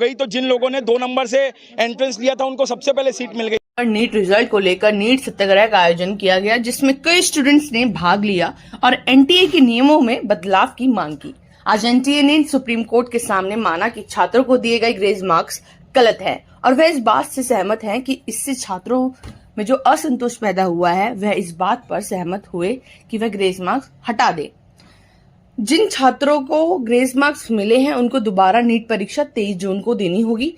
गई, तो जिन लोगों ने 2 नंबर से एंट्रेंस लिया था उनको सबसे पहले सीट मिल गई। नीट रिजल्ट को लेकर नीट सत्याग्रह का आयोजन किया गया, जिसमें कई स्टूडेंट्स ने भाग लिया और एनटीए के नियमों में बदलाव की मांग की। आज एनटीए ने सुप्रीम कोर्ट के सामने माना कि छात्रों को दिए गए ग्रेस मार्क्स गलत है और वह इस बात से सहमत हैं कि इससे छात्रों में जो असंतोष पैदा हुआ है, वह इस बात पर सहमत हुए कि वह ग्रेस मार्क्स हटा दे। जिन छात्रों को ग्रेस मार्क्स मिले हैं उनको दोबारा नीट परीक्षा 23 जून को देनी होगी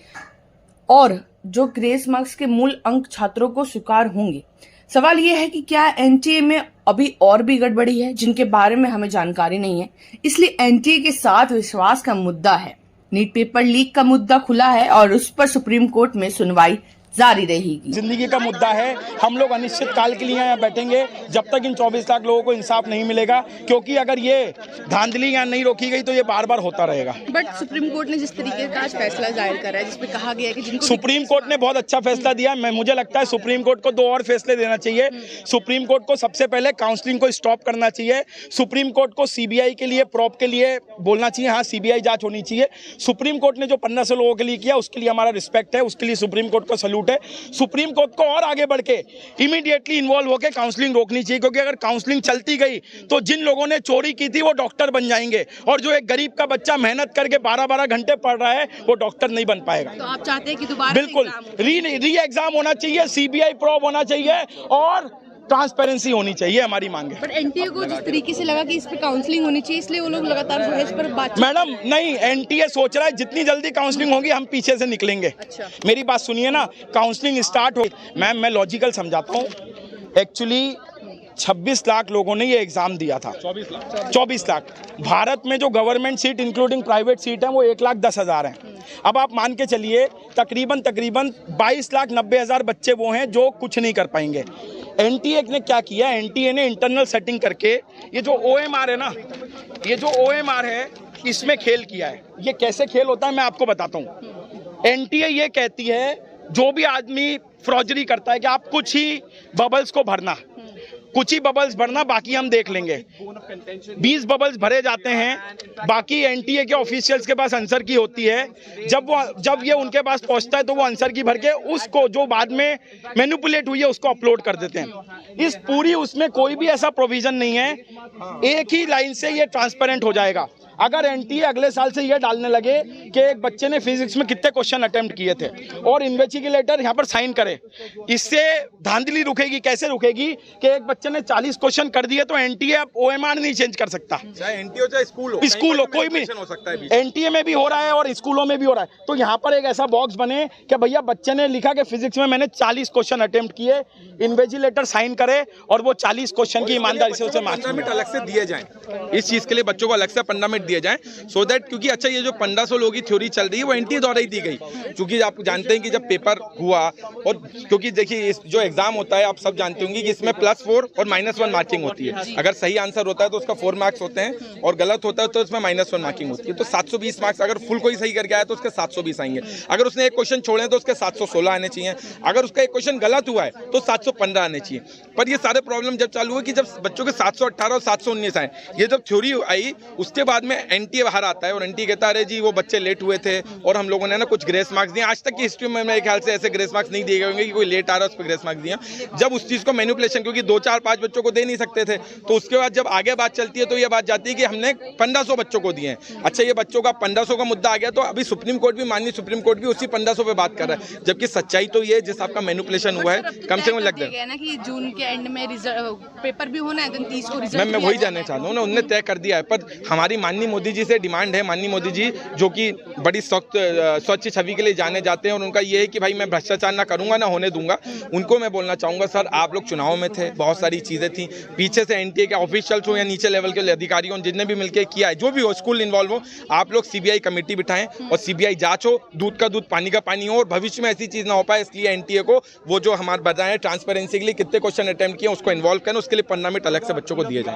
और जो ग्रेस मार्क्स के मूल अंक छात्रों को स्वीकार होंगे। सवाल यह है कि क्या एनटीए में अभी और भी गड़बड़ी है जिनके बारे में हमें जानकारी नहीं है, इसलिए एनटीए के साथ विश्वास का मुद्दा है। नीट पेपर लीक का मुद्दा खुला है और उस पर सुप्रीम कोर्ट में सुनवाई जारी रहेगी। जिंदगी का मुद्दा है, हम लोग अनिश्चित काल के लिए यहाँ बैठेंगे जब तक इन 24 लाख लोगों को इंसाफ नहीं मिलेगा, क्योंकि अगर ये धांधली यहाँ नहीं रोकी गई तो ये बार बार होता रहेगा। बट सुप्रीम कोर्ट ने जिस तरीके का आज फैसला जाहिर करा है, जिसमें कहा गया है कि जिनको सुप्रीम कोर्ट ने बहुत अच्छा फैसला दिया। मुझे लगता है सुप्रीम कोर्ट को 2 और फैसले देना चाहिए। सुप्रीम कोर्ट को सबसे पहले काउंसलिंग को स्टॉप करना चाहिए। सुप्रीम कोर्ट को सीबीआई के लिए, प्रॉप के लिए बोलना चाहिए, हाँ सीबीआई जांच होनी चाहिए। सुप्रीम कोर्ट ने जो 1500 लोगों के लिए किया उसके लिए हमारा रिस्पेक्ट है, उसके लिए सुप्रीम कोर्ट को सैल्यूट है। सुप्रीम कोर्ट को और आगे बढ़ के इमीडिएटली इन्वॉल्व होकर काउंसलिंग रोकनी चाहिए, क्योंकि अगर काउंसलिंग चलती गई तो जिन लोगों ने चोरी की थी वो डॉक्टर बन जाएंगे और जो एक गरीब का बच्चा मेहनत करके 12-12 घंटे पढ़ रहा है वो डॉक्टर नहीं बन पाएगा। तो आप चाहते हैं कि दोबारा बिल्कुल री एग्जाम होना चाहिए, सीबीआई प्रॉब होना चाहिए और ट्रांसपेरेंसी होनी चाहिए, हमारी मांग है। बट एनटीए को जिस तरीके से लगा कि इस पे काउंसलिंग होनी चाहिए, इसलिए वो लोग लगातार जो है इस पर बात। मैडम नहीं, एनटीए सोच रहा है जितनी जल्दी काउंसलिंग होगी हम पीछे से निकलेंगे। अच्छा। मेरी बात सुनिए ना, काउंसलिंग स्टार्ट हो। मैम मैं लॉजिकल समझाता हूँ। एक्चुअली 26 लाख लोगों ने ये एग्जाम दिया था। 24 लाख। भारत में जो government seat including private seat है वो 1,10,000 है। अब आप मान के चलिए तकरीबन 22,90,000 बच्चे वो हैं जो कुछ नहीं कर पाएंगे। एनटीए ने क्या किया, एनटीए ने इंटरनल सेटिंग करके ये जो ओएमआर है ना, ये जो ओएमआर है इसमें खेल किया है। ये कैसे खेल होता है मैं आपको बताता हूँ। एनटीए ये कहती है जो भी आदमी फ्रॉडरी करता है कि आप कुछ ही बबल्स को भरना, कुछ ही बबल्स भरना, बाकी हम देख लेंगे। 20 बबल्स भरे जाते हैं, बाकी एनटीए के ऑफिशियल्स के पास आंसर की होती है। जब ये उनके पास पहुंचता है तो वो आंसर की भर के उसको जो बाद में मैनिपुलेट हुई है उसको अपलोड कर देते हैं। इस पूरी उसमें कोई भी ऐसा प्रोविजन नहीं है, एक ही लाइन से ये ट्रांसपेरेंट हो जाएगा। अगर एनटीए अगले साल से ये डालने लगे कि एक बच्चे ने फिजिक्स में कितने क्वेश्चन अटेम्प्ट किए थे और इन्वेस्टिगेटर यहाँ पर साइन करे, इससे धांधली रुकेगी। कैसे रुकेगी कि एक बच्चे ने 40 क्वेश्चन कर दिए तो एनटीए अब ओएमआर नहीं चेंज कर सकता, चाहे एनटीए हो चाहे स्कूल हो कोई भी हो सकता है। एनटीए में भी हो रहा है और स्कूलों में भी हो रहा है। तो यहाँ पर एक ऐसा बॉक्स बने कि भैया बच्चे ने लिखा कि फिजिक्स में मैंने 40 क्वेश्चन अटेम्प्ट किए, इन्वेस्टिगेटर साइन करे और वो 40 क्वेश्चन की ईमानदारी से उसे मार्क्स अलग से दिए जाएं। इस चीज के लिए बच्चों को अलग से 15 मिनट दिए जाएं, सो दैट, क्योंकि अच्छा ये जो 1500 लोगों की थ्योरी चल रही है वो एनटीए द्वारा ही दी गई। क्योंकि आप जानते हैं कि जब पेपर हुआ और क्योंकि देखिए इस जो एग्जाम होता है आप सब जानते होंगे कि इसमें +4 और -1 मार्किंग होती है। अगर सही आंसर होता है तो उसका 4 मार्क्स होते हैं और गलत होता है तो उसमें -1 मार्किंग होती है। तो 720 मार्क्स, अगर फुल कोई सही करके आया तो उसके 720 आएंगे। अगर उसने एक क्वेश्चन छोड़े तो उसके 716 आने चाहिए। अगर उसका एक क्वेश्चन गलत हुआ है तो 715 आने चाहिए। पर ये सारे प्रॉब्लम जब चालू हुए कि जब बच्चों के 718 और 719 आए, ये जब थ्योरी आई उसके बाद में एनटीए बाहर आता है और एनटीए कहता है जी वो बच्चे लेट हुए थे और हम लोगों ने ना कुछ ग्रेस मार्क्स दिए। आज तक की हिस्ट्री में मेरे ख्याल से ऐसे ग्रेस मार्क्स नहीं दिए गए होंगे कि कोई लेट आ रहा है उस पर ग्रेस मार्क्स दिया। जब उस चीज को मैनिपुलेशन, क्योंकि 2, 4, 5 बच्चों को दे नहीं सकते थे, तो उसके बाद जब आगे बात चलती है तो ये बात जाती है कि हमने 1500 बच्चों को दिए हैं। अच्छा ये बच्चों का 1500 का मुद्दा आ गया तो अभी सुप्रीम कोर्ट भी, माननीय सुप्रीम कोर्ट भी उसी 1500 पे बात कर रहा है, जबकि सच्चाई तो ये जिस आपका मैनिपुलेशन हुआ है कम से कम लग गया ना कि जून के एंड में पेपर भी होना है, 30 को रिजल्ट। मैं वही जानना चाहता हूँ ना, उन्होंने तय कर दिया है। पर हमारी माननीय मोदी जी से डिमांड है, माननीय मोदी जी जो कि बड़ी स्वच्छ छवि के लिए जाने जाते हैं और उनका ये है कि भाई मैं भ्रष्टाचार ना करूंगा ना होने दूंगा। उनको मैं बोलना चाहूंगा सर, आप लोग चुनाव में थे, बहुत सारी चीजें थी, पीछे से एनटीए के ऑफिशियल्स हो या नीचे लेवल के अधिकारी हो, जिनने भी मिलकर किया है, जो भी हो, स्कूल इन्वॉल्व हो, आप लोग सीबीआई कमेटी बिठाएं और सीबीआई जांच हो, दूध का दूध पानी का पानी हो और भविष्य में ऐसी चीज ना हो पाए। इसलिए एनटीए को वो जो हमारे बताएं ट्रांसपेरेंसी के लिए कितने क्वेश्चन अटेम्प्ट किए उसको इन्वॉल्व करें, उसके लिए 15 मिनट अलग से बच्चों को दिए जाए।